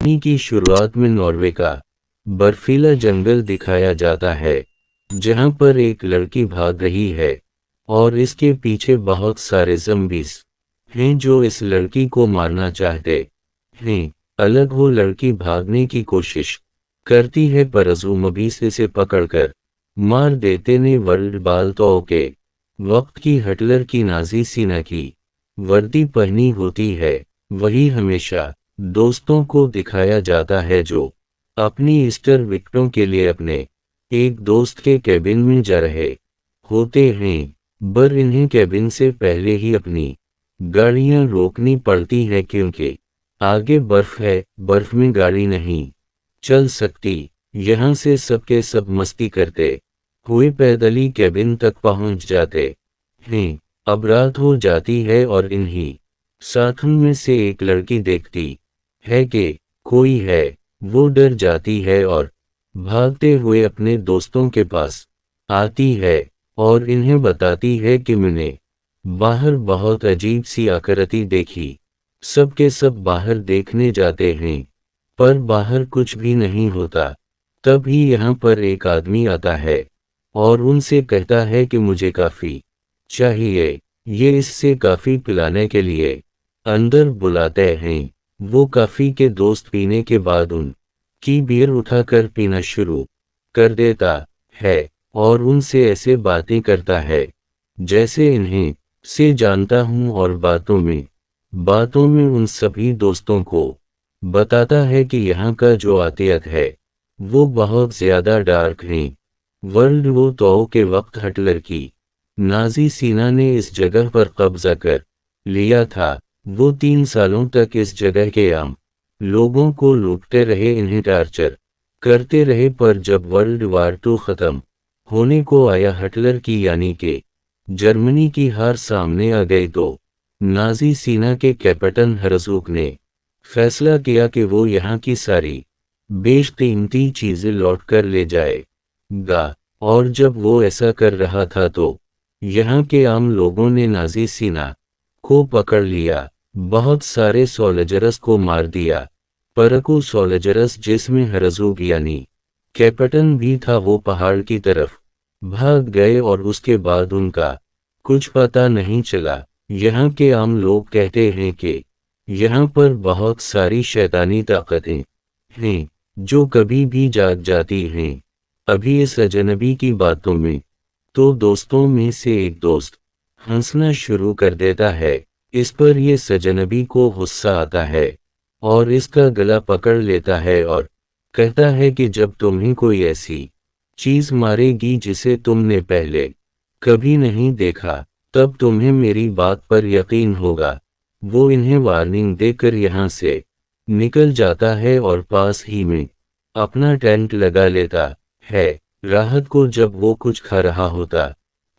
कहानी की शुरुआत में नॉर्वे का बर्फीला जंगल दिखाया जाता है, जहां पर एक लड़की भाग रही है और इसके पीछे बहुत सारे ज़म्बीज़ हैं जो इस लड़की को मारना चाहते हैं। अलग वो लड़की भागने की कोशिश करती है पर ज़ॉम्बीज़ इसे पकड़कर मार देते ने वर्ल्ड बाल तो के वक्त की हिटलर की नाज़ी सेना की वर्दी पहनी होती है। वही हमेशा दोस्तों को दिखाया जाता है जो अपनी ईस्टर विकेटों के लिए अपने एक दोस्त के केबिन में जा रहे होते हैं, पर इन्हें केबिन से पहले ही अपनी गाड़ियां रोकनी पड़ती है क्योंकि आगे बर्फ है, बर्फ में गाड़ी नहीं चल सकती। यहाँ से सबके सब मस्ती करते हुए पैदल ही केबिन तक पहुंच जाते हैं। अब रात हो जाती है और इन्हीं साथों में से एक लड़की देखती है कि कोई है। वो डर जाती है और भागते हुए अपने दोस्तों के पास आती है और इन्हें बताती है कि मैंने बाहर बहुत अजीब सी आकृति देखी। सबके सब बाहर देखने जाते हैं पर बाहर कुछ भी नहीं होता। तभी यहाँ पर एक आदमी आता है और उनसे कहता है कि मुझे काफ़ी चाहिए। ये इससे काफ़ी पिलाने के लिए अंदर बुलाते हैं। वो काफ़ी के दोस्त पीने के बाद उनकी बियर उठाकर पीना शुरू कर देता है और उनसे ऐसे बातें करता है जैसे इन्हें से जानता हूँ और बातों में उन सभी दोस्तों को बताता है कि यहाँ का जो आतियत है वो बहुत ज़्यादा डार्क है। वर्ल्ड वॉर 2 के वक्त हिटलर की नाज़ी सेना ने इस जगह पर कब्जा कर लिया था। वो 3 सालों तक इस जगह के आम लोगों को लूटते रहे, इन्हें टार्चर करते रहे, पर जब वर्ल्ड वार 2 ख़त्म होने को आया, हिटलर की यानी कि जर्मनी की हार सामने आ गई तो नाज़ी सेना के कैप्टन हर्ज़ोग ने फैसला किया कि वो यहाँ की सारी बेशकीमती चीज़ें लौट कर ले जाएगा। और जब वो ऐसा कर रहा था तो यहाँ के आम लोगों ने नाज़ी सेना को पकड़ लिया, बहुत सारे सोल्जर्स को मार दिया। परकू सोल्जर्स जिसमें हर्ज़ोग यानी कैप्टन भी था वो पहाड़ की तरफ भाग गए और उसके बाद उनका कुछ पता नहीं चला। यहाँ के आम लोग कहते हैं कि यहाँ पर बहुत सारी शैतानी ताकतें हैं जो कभी भी जाग जाती हैं। अभी इस अजनबी की बातों में तो दोस्तों में से एक दोस्त हंसना शुरू कर देता है। इस पर ये अजनबी को गुस्सा आता है और इसका गला पकड़ लेता है और कहता है कि जब तुम्हें कोई ऐसी चीज़ मारेगी जिसे तुमने पहले कभी नहीं देखा तब तुम्हें मेरी बात पर यकीन होगा। वो इन्हें वार्निंग देकर यहाँ से निकल जाता है और पास ही में अपना टेंट लगा लेता है। राहत को जब वो कुछ खा रहा होता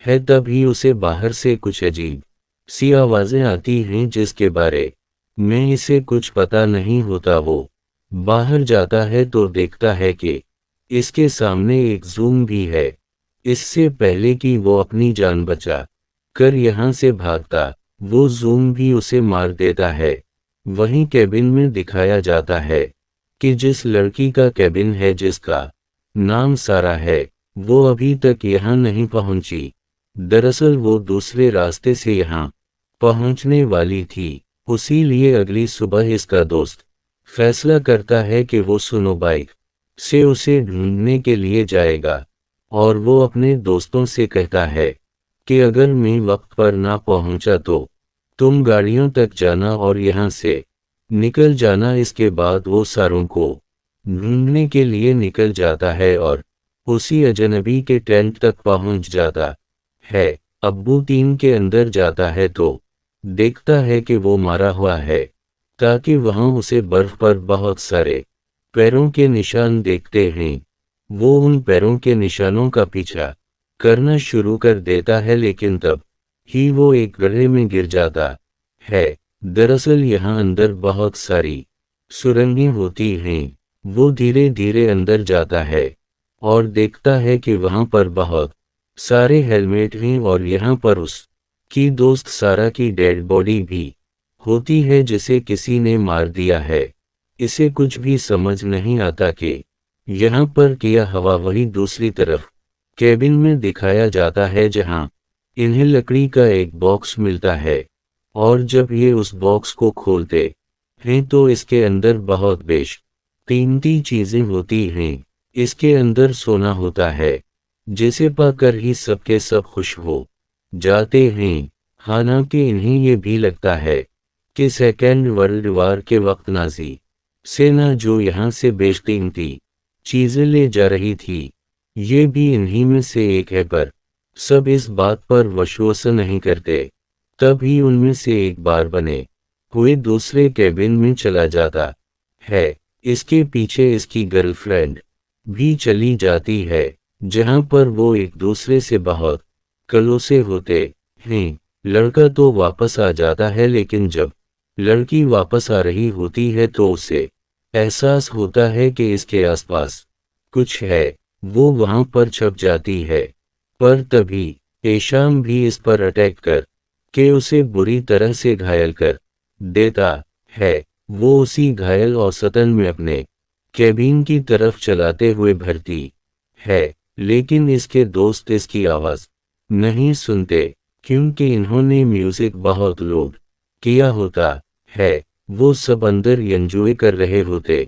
है तभी उसे बाहर से कुछ अजीब सी आवाज़ें आती हैं जिसके बारे में इसे कुछ पता नहीं होता। वो बाहर जाता है तो देखता है कि इसके सामने एक ज़ूम भी है। इससे पहले कि वो अपनी जान बचा कर यहाँ से भागता, वो ज़ूम भी उसे मार देता है। वहीं केबिन में दिखाया जाता है कि जिस लड़की का केबिन है जिसका नाम सारा है, वो अभी तक यहाँ नहीं पहुँची। दरअसल वो दूसरे रास्ते से यहाँ पहुँचने वाली थी। उसीलिए अगली सुबह इसका दोस्त फैसला करता है कि वो सुनो बाइक से उसे ढूंढने के लिए जाएगा और वो अपने दोस्तों से कहता है कि अगर मैं वक्त पर ना पहुंचा तो तुम गाड़ियों तक जाना और यहाँ से निकल जाना। इसके बाद वो सारों को ढूंढने के लिए निकल जाता है और उसी अजनबी के टेंट तक पहुंच जाता है। अब्बू 3 के अंदर जाता है तो देखता है कि वो मारा हुआ है, ताकि वहां उसे बर्फ पर बहुत सारे पैरों के निशान देखते हैं। वो उन पैरों के निशानों का पीछा करना शुरू कर देता है, लेकिन तब ही वो एक गड्ढे में गिर जाता है। दरअसल यहाँ अंदर बहुत सारी सुरंगें होती हैं। वो धीरे धीरे अंदर जाता है और देखता है कि वहाँ पर बहुत सारे हेलमेट हैं और यहाँ पर उसकी दोस्त सारा की डेड बॉडी भी होती है जिसे किसी ने मार दिया है। इसे कुछ भी समझ नहीं आता कि यहाँ पर किया हवा वही दूसरी तरफ केबिन में दिखाया जाता है जहाँ इन्हें लकड़ी का एक बॉक्स मिलता है और जब ये उस बॉक्स को खोलते हैं तो इसके अंदर बहुत कीमती चीजें होती हैं। इसके अंदर सोना होता है जिसे पाकर ही सबके सब खुश हो जाते हैं। हालांकि इन्हें ये भी लगता है कि सेकेंड वर्ल्ड वार के वक्त नाजी सेना जो यहाँ से बेशकीमती चीजें ले जा रही थी ये भी इन्हीं में से एक है, पर सब इस बात पर विश्वास नहीं करते। तभी उनमें से एक बार बने हुए दूसरे केबिन में चला जाता है। इसके पीछे इसकी गर्लफ्रेंड भी चली जाती है जहां पर वो एक दूसरे से बहुत क्लोसे होते हैं। लड़का तो वापस आ जाता है लेकिन जब लड़की वापस आ रही होती है तो उसे एहसास होता है कि इसके आसपास कुछ है। वो वहां पर छप जाती है, पर तभी एशाम भी इस पर अटैक कर के उसे बुरी तरह से घायल कर देता है। वो उसी घायल औसतन में अपने कैबिन की तरफ चलाते हुए भरती है, लेकिन इसके दोस्त इसकी आवाज नहीं सुनते क्योंकि इन्होंने म्यूजिक बहुत लोड किया होता है। वो सब अंदर एंजॉय कर रहे होते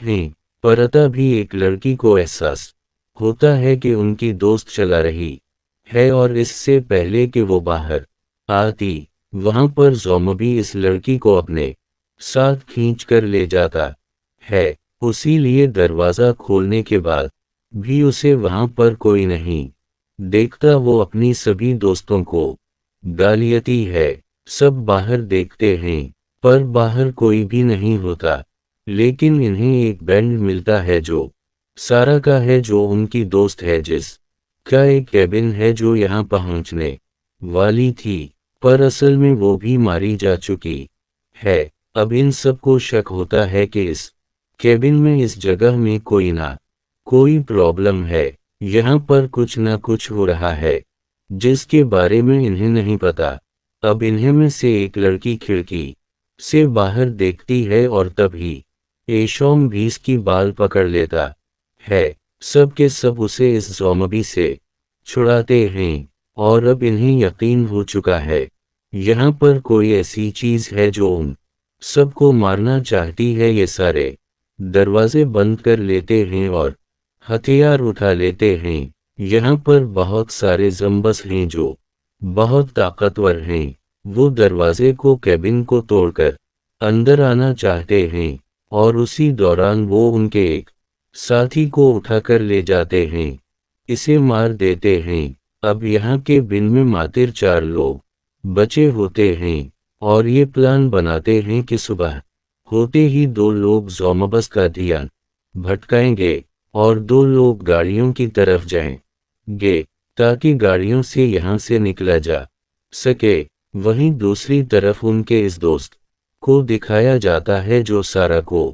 हैं, पर तभी एक लड़की को एहसास होता है कि उनकी दोस्त चला रही है और इससे पहले कि वो बाहर आती वहां पर ज़ॉम्बी इस लड़की को अपने साथ खींच कर ले जाता है। उसी लिए दरवाजा खोलने के बाद भी उसे वहां पर कोई नहीं देखता। वो अपनी सभी दोस्तों को गालियती है। सब बाहर देखते हैं पर बाहर कोई भी नहीं होता, लेकिन इन्हें एक बैंड मिलता है जो सारा का है, जो उनकी दोस्त है जिस का एक कैबिन है जो यहाँ पहुँचने वाली थी, पर असल में वो भी मारी जा चुकी है। अब इन सबको शक होता है कि इस कैबिन में इस जगह में कोई ना कोई प्रॉब्लम है। यहाँ पर कुछ ना कुछ हो रहा है जिसके बारे में इन्हें नहीं पता। अब इन्हें में से एक लड़की खिड़की से बाहर देखती है और तभी एशोम भी इसकी बाल पकड़ लेता है। सब के सब उसे इस ज़ॉम्बी से छुड़ाते हैं और अब इन्हें यकीन हो चुका है यहाँ पर कोई ऐसी चीज है जो उन सबको मारना चाहती है। ये सारे दरवाजे बंद कर लेते हैं और हथियार उठा लेते हैं। यहाँ पर बहुत सारे ज़म्बस हैं जो बहुत ताकतवर हैं। वो दरवाजे को कैबिन को तोड़कर अंदर आना चाहते हैं और उसी दौरान वो उनके एक साथी को उठाकर ले जाते हैं, इसे मार देते हैं। अब यहाँ के बिन में मात्र 4 लोग बचे होते हैं और ये प्लान बनाते हैं कि सुबह होते ही 2 लोग ज़ॉम्बस का ध्यान भटकाएंगे और 2 लोग गाड़ियों की तरफ जाएंगे ताकि गाड़ियों से यहाँ से निकला जा सके। वहीं दूसरी तरफ उनके इस दोस्त को दिखाया जाता है जो सारा को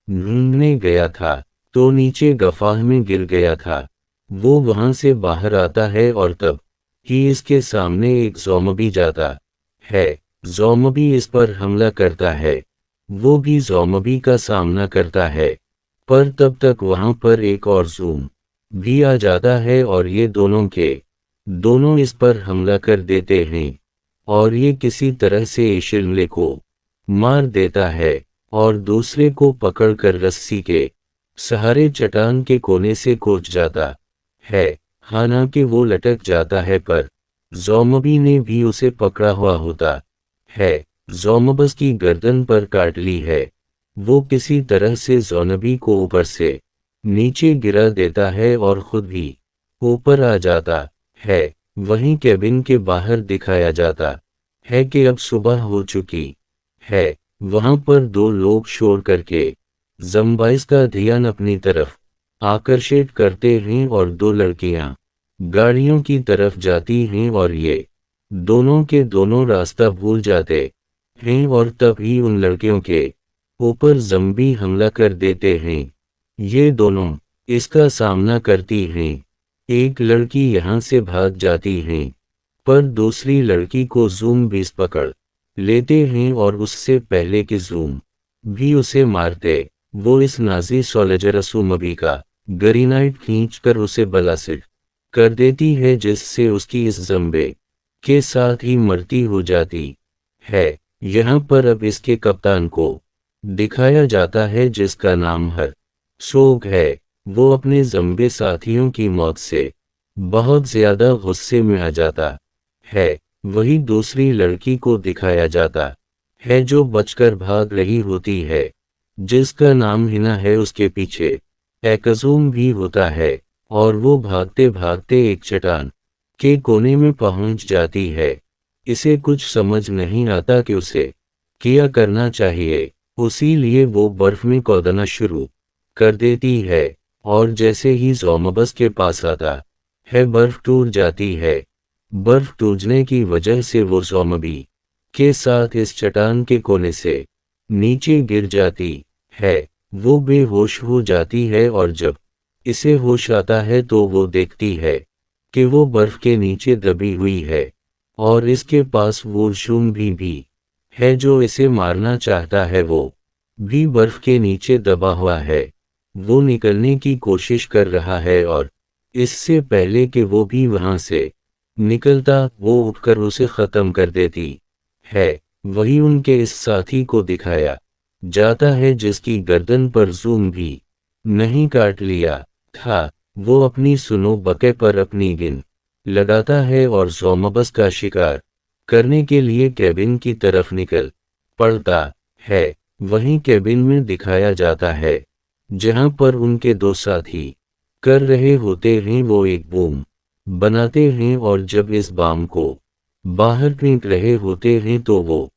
ढूंढने गया था तो नीचे गफाह में गिर गया था। वो वहां से बाहर आता है और तब ही इसके सामने एक ज़ॉम्बी जाता है। ज़ॉम्बी इस पर हमला करता है। वो भी ज़ॉम्बी का सामना करता है, पर तब तक वहां पर एक और ज़ूम भी आ जाता है और ये दोनों के दोनों इस पर हमला कर देते हैं और ये किसी तरह से शिमले को मार देता है और दूसरे को पकड़कर रस्सी के सहारे चट्टान के कोने से कूद जाता है। हालांकि वो लटक जाता है पर ज़ॉम्बी ने भी उसे पकड़ा हुआ होता है। ज़ॉम्बस की गर्दन पर काट ली है। वो किसी तरह से ज़ॉम्बी को ऊपर से नीचे गिरा देता है और खुद भी ऊपर आ जाता है। वहीं कैबिन के बाहर दिखाया जाता है कि अब सुबह हो चुकी है। वहां पर 2 लोग शोर करके ज़म्बाइस का ध्यान अपनी तरफ आकर्षित करते हैं और 2 लड़कियां गाड़ियों की तरफ जाती हैं और ये दोनों के दोनों रास्ता भूल जाते हैं और तभी उन लड़कियों के ऊपर ज़म्बी हमला कर देते हैं। ये दोनों इसका सामना करती हैं। एक लड़की यहाँ से भाग जाती है पर दूसरी लड़की को ज़ॉम्बीज़ पकड़ लेते हैं और उससे पहले कि ज़ॉम्बी उसे मारते वो इस नाजी सोल्जरसुमबी का ग्रेनाइट खींचकर उसे ब्लास्ट कर देती है, जिससे उसकी इस जम्बे के साथ ही मरती हो जाती है। यहाँ पर अब इसके कप्तान को दिखाया जाता है, जिसका नाम हर सोग है। वो अपने जम्बे साथियों की मौत से बहुत ज्यादा गुस्से में आ जाता है। वही दूसरी लड़की को दिखाया जाता है जो बचकर भाग रही होती है, जिसका नाम हिना है। उसके पीछे एकजूम भी होता है और वो भागते भागते एक चट्टान के कोने में पहुंच जाती है। इसे कुछ समझ नहीं आता कि उसे क्या करना चाहिए, उसी लिए वो बर्फ में कूदना शुरू कर देती है। और जैसे ही ज़ोमबस के पास आता है, बर्फ टूट जाती है। बर्फ टूटने की वजह से वो ज़ोंबी के साथ इस चट्टान के कोने से नीचे गिर जाती है। वो बेहोश हो जाती है और जब इसे होश आता है तो वो देखती है कि वो बर्फ के नीचे दबी हुई है और इसके पास वो शूम भी है जो इसे मारना चाहता है। वो भी बर्फ के नीचे दबा हुआ है। वो निकलने की कोशिश कर रहा है और इससे पहले कि वो भी वहां से निकलता, वो उठकर उसे खत्म कर देती है। वही उनके इस साथी को दिखाया जाता है जिसकी गर्दन पर जूम भी नहीं काट लिया था। वो अपनी सुनो बके पर अपनी गिन लगाता है और ज़ोमबस का शिकार करने के लिए कैबिन की तरफ निकल पड़ता है। वहीं कैबिन में दिखाया जाता है जहां पर उनके दो साथी कर रहे होते हैं। वो एक बूम बनाते हैं और जब इस बम को बाहर फेंक रहे होते हैं तो वो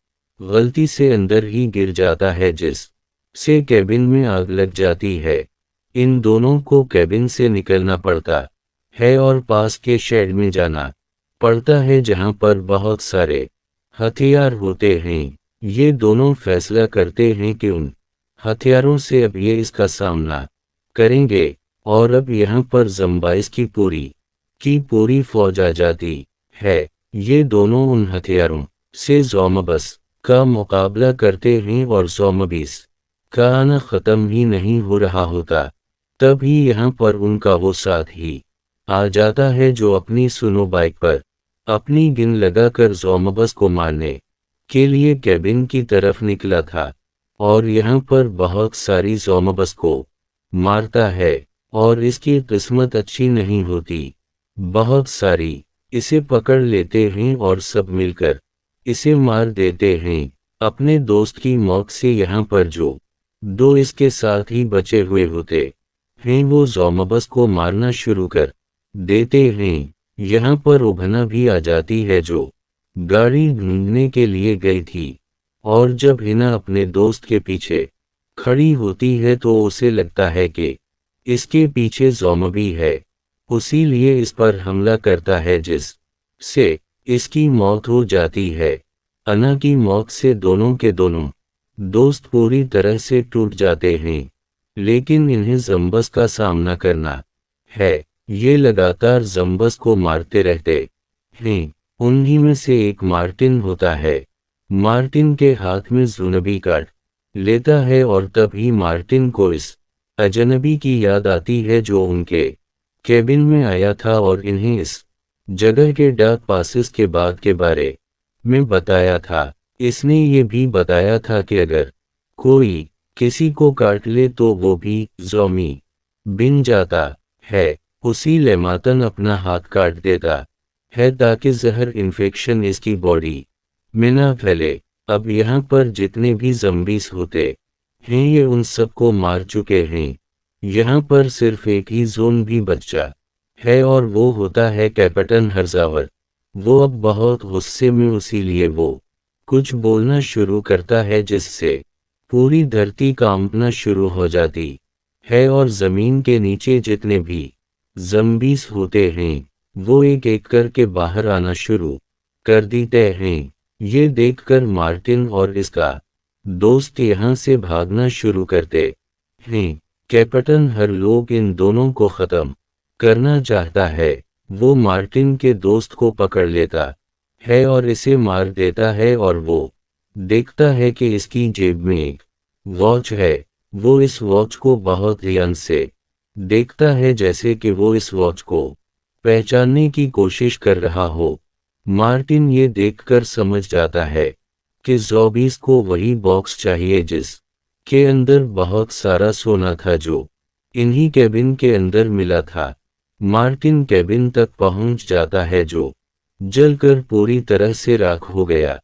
गलती से अंदर ही गिर जाता है, जिस से कैबिन में आग लग जाती है। इन दोनों को कैबिन से निकलना पड़ता है और पास के शेड में जाना पड़ता है जहां पर बहुत सारे हथियार होते हैं। ये दोनों फैसला करते हैं कि उन हथियारों से अब ये इसका सामना करेंगे और अब यहाँ पर ज़म्बाइस की पूरी फौज आ जाती है। ये दोनों उन हथियारों से ज़ोमबस का मुकाबला करते हैं और ज़ोमबीस का आना ख़त्म ही नहीं हो रहा होता। तभी यहाँ पर उनका वो साथ ही आ जाता है जो अपनी सुनो बाइक पर अपनी गिन लगाकर ज़ोमबस को मारने के लिए कैबिन की तरफ निकला था और यहाँ पर बहुत सारी ज़ोमबस को मारता है और इसकी किस्मत अच्छी नहीं होती। बहुत सारी इसे पकड़ लेते हैं और सब मिलकर इसे मार देते हैं। अपने दोस्त की मौत से यहाँ पर जो दो इसके साथ ही बचे हुए होते हैं वो ज़ोमबस को मारना शुरू कर देते हैं। यहाँ पर उभना भी आ जाती है जो गाड़ी ढूंढने के लिए गई थी और जब हिना अपने दोस्त के पीछे खड़ी होती है तो उसे लगता है कि इसके पीछे ज़ोंबी है, उसी लिए इस पर हमला करता है जिस से इसकी मौत हो जाती है। अना की मौत से दोनों के दोनों दोस्त पूरी तरह से टूट जाते हैं, लेकिन इन्हें ज़म्बस का सामना करना है। ये लगातार ज़म्बस को मारते रहते हैं। उन्हीं में से एक मार्टिन होता है। मार्टिन के हाथ में ज़ुनबी काट लेता है और तभी मार्टिन को इस अजनबी की याद आती है जो उनके केबिन में आया था और इन्हें इस जगह के डाक पासिस के बाग के बारे में बताया था। इसने ये भी बताया था कि अगर कोई किसी को काट ले तो वो भी ज़ोंबी बन जाता है। उसी लेमातन अपना हाथ काट देता है ताकि जहर इन्फेक्शन इसकी बॉडी में ना फैले। अब यहाँ पर जितने भी ज़म्बीस होते हैं ये उन सबको मार चुके हैं। यहाँ पर सिर्फ एक ही जोन भी बचा है और वो होता है कैप्टन हर्जावर। वो अब बहुत गुस्से में, उसीलिए वो कुछ बोलना शुरू करता है जिससे पूरी धरती कांपना शुरू हो जाती है और ज़मीन के नीचे जितने भी ज़म्बीस होते हैं वो एक एक करके बाहर आना शुरू कर देते हैं। ये देखकर मार्टिन और इसका दोस्त यहाँ से भागना शुरू करते हैं। कैप्टन हर लोग इन दोनों को ख़त्म करना चाहता है। वो मार्टिन के दोस्त को पकड़ लेता है और इसे मार देता है और वो देखता है कि इसकी जेब में एक वॉच है। वो इस वॉच को बहुत ध्यान से देखता है, जैसे कि वो इस वॉच को पहचानने की कोशिश कर रहा हो। मार्टिन ये देखकर समझ जाता है कि जॉबीज को वही बॉक्स चाहिए जिस के अंदर बहुत सारा सोना था जो इन्हीं केबिन के अंदर मिला था। मार्टिन केबिन तक पहुंच जाता है जो जलकर पूरी तरह से राख हो गया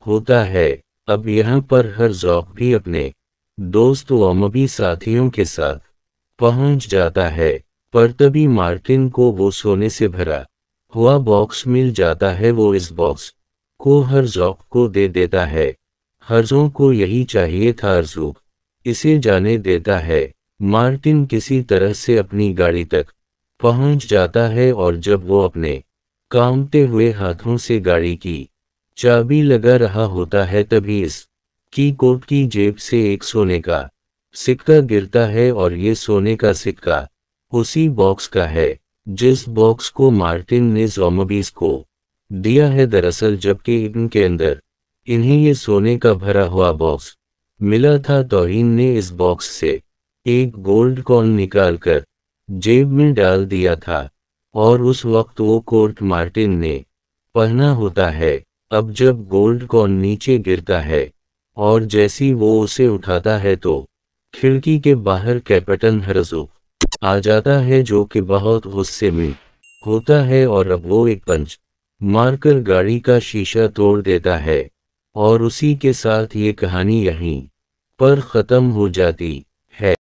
होता है। अब यहाँ पर हर्ज़ॉग भी अपने दोस्त वॉमबी साथियों के साथ पहुंच जाता है, पर तभी मार्टिन को वो सोने से भरा हुआ बॉक्स मिल जाता है। वो इस बॉक्स को हर्ज़ॉग को दे देता है। हर्ज़ॉग को यही चाहिए था। हर्ज़ॉग इसे जाने देता है। मार्टिन किसी तरह से अपनी गाड़ी तक पहुंच जाता है और जब वो अपने कांपते हुए हाथों से गाड़ी की चाबी लगा रहा होता है, तभी इस की कोट की जेब से एक सोने का सिक्का गिरता है और ये सोने का सिक्का उसी बॉक्स का है जिस बॉक्स को मार्टिन ने ज़ॉम्बीज को दिया है। दरअसल जबकि इनके अंदर इन्हें ये सोने का भरा हुआ बॉक्स मिला था, तौहीन ने इस बॉक्स से एक गोल्ड कॉइन निकालकर जेब में डाल दिया था और उस वक्त वो कोट मार्टिन ने पहना होता है। अब जब गोल्ड कॉइन नीचे गिरता है और जैसी वो उसे उठाता है तो खिड़की के बाहर कैप्टन हर्ज़ॉग आ जाता है, जो कि बहुत गुस्से में होता है और अब वो एक पंच मारकर गाड़ी का शीशा तोड़ देता है। और उसी के साथ ये कहानी यहीं पर ख़त्म हो जाती है।